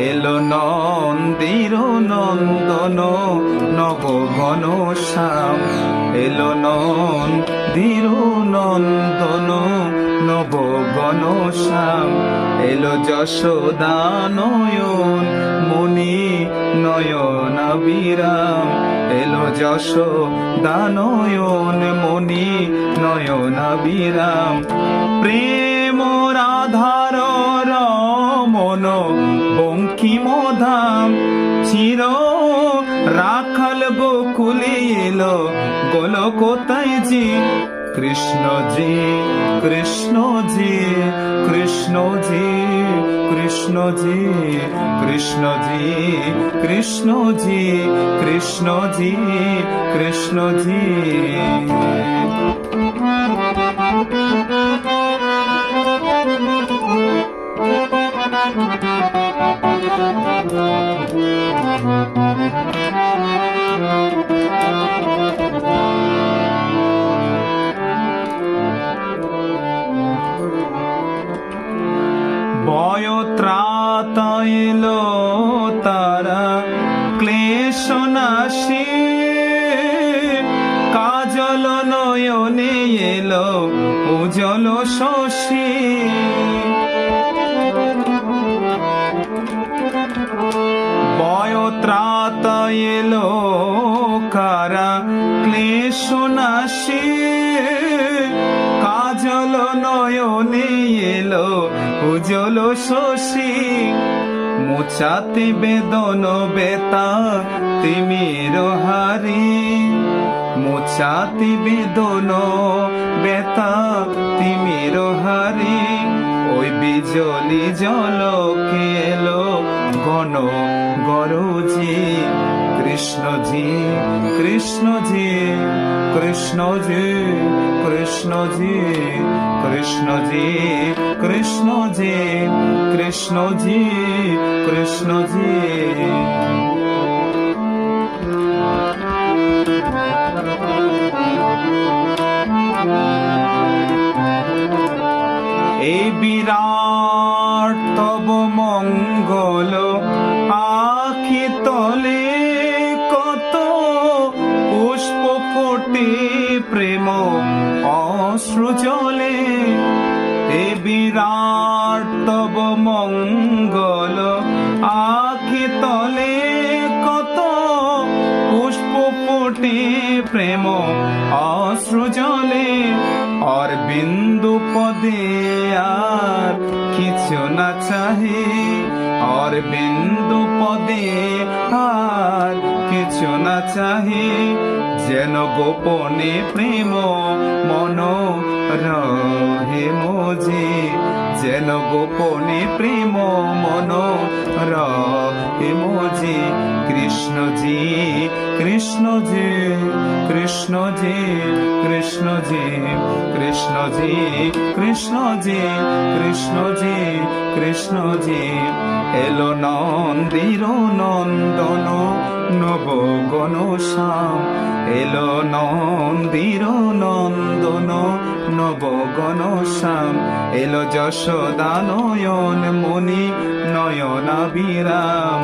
এলো নন্দির নন্দন নব ঘনশ্যাম, এলো নন্দির নন্দন নব ঘনশ্যাম, এলো যশোদা নয়ন মণি নয়নাবিরাম, এলো যশোদা নয়ন মণি নয়নাবিরাম। প্রেম রাধার রমন বঙ্কিমধাম, চির রাখাল গোকুলে এলো গোলকোতায় জি। কৃষ্ণ জি কৃষ্ণ জি কৃষ্ণ জি কৃষ্ণ জি কৃষ্ণ জি কৃষ্ণ জি কৃষ্ণ জি কৃষ্ণ জি। বয়ত্রাতা এলো তারা ক্লেশ নাশী, কাজল নয়নে এলো উজ্জ্বল শশী। বয়ত্রাতা এলো কারা ক্লেশ নাশী, কাজল নয়নে এলো উজ্জ্বল শশী। মোচাতে বেদন বেতা তিমির হারি, মোচাতে বেদন বেতা তিমির হারি। ওই বিজলি জলকে এলো ঘন গরজি। কৃষ্ণ জি কৃষ্ণ জি কৃষ্ণ জি কৃষ্ণ জি কৃষ্ণ জি কৃষ্ণ জি কৃষ্ণ জি কৃষ্ণ জি। এই বিরাট তব মঙ্গল আখি তলে, কত পুষ্প ফোটে প্রেম অশ্রু জলে। এ বিরাট তব মঙ্গল আখি তলে, কত পুষ্প ফোটে প্রেম অশ্রু জলে। আর বিন্দু পদে আর কিছু না চাহে, আর বিন্দু পদে আর কিছু না চাহে। যেন গোপনে প্রেম মন রহে মজি, যেন গোপনে প্রেম মন রহে মজি। কৃষ্ণ জি কৃষ্ণ জি কৃষ্ণ জি কৃষ্ণ জি কৃষ্ণ জি কৃষ্ণ জি কৃষ্ণ জি কৃষ্ণ জি। এলো নন্দির নন্দন নব ঘনশ্যাম, এলো নন্দির নন্দন নব ঘনশ্যাম, এলো যশোদা নয়ন মণি নয়নাবিরাম।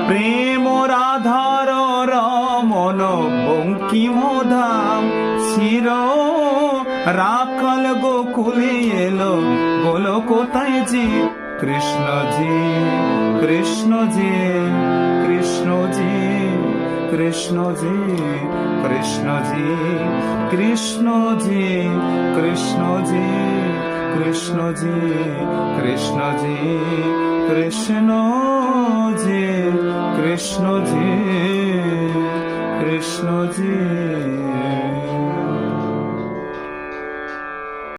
প্রেম রাধার রমন বঙ্কিমধাম, চির রাখাল গোকুলে এলো গোলকোতায় জি। কৃষ্ণ জি কৃষ্ণ জি কৃষ্ণ জি কৃষ্ণ জি কৃষ্ণ জি কৃষ্ণ জি কৃষ্ণ জি কৃষ্ণ জি কৃষ্ণ জি কৃষ্ণ জি কৃষ্ণ জি কৃষ্ণ জি।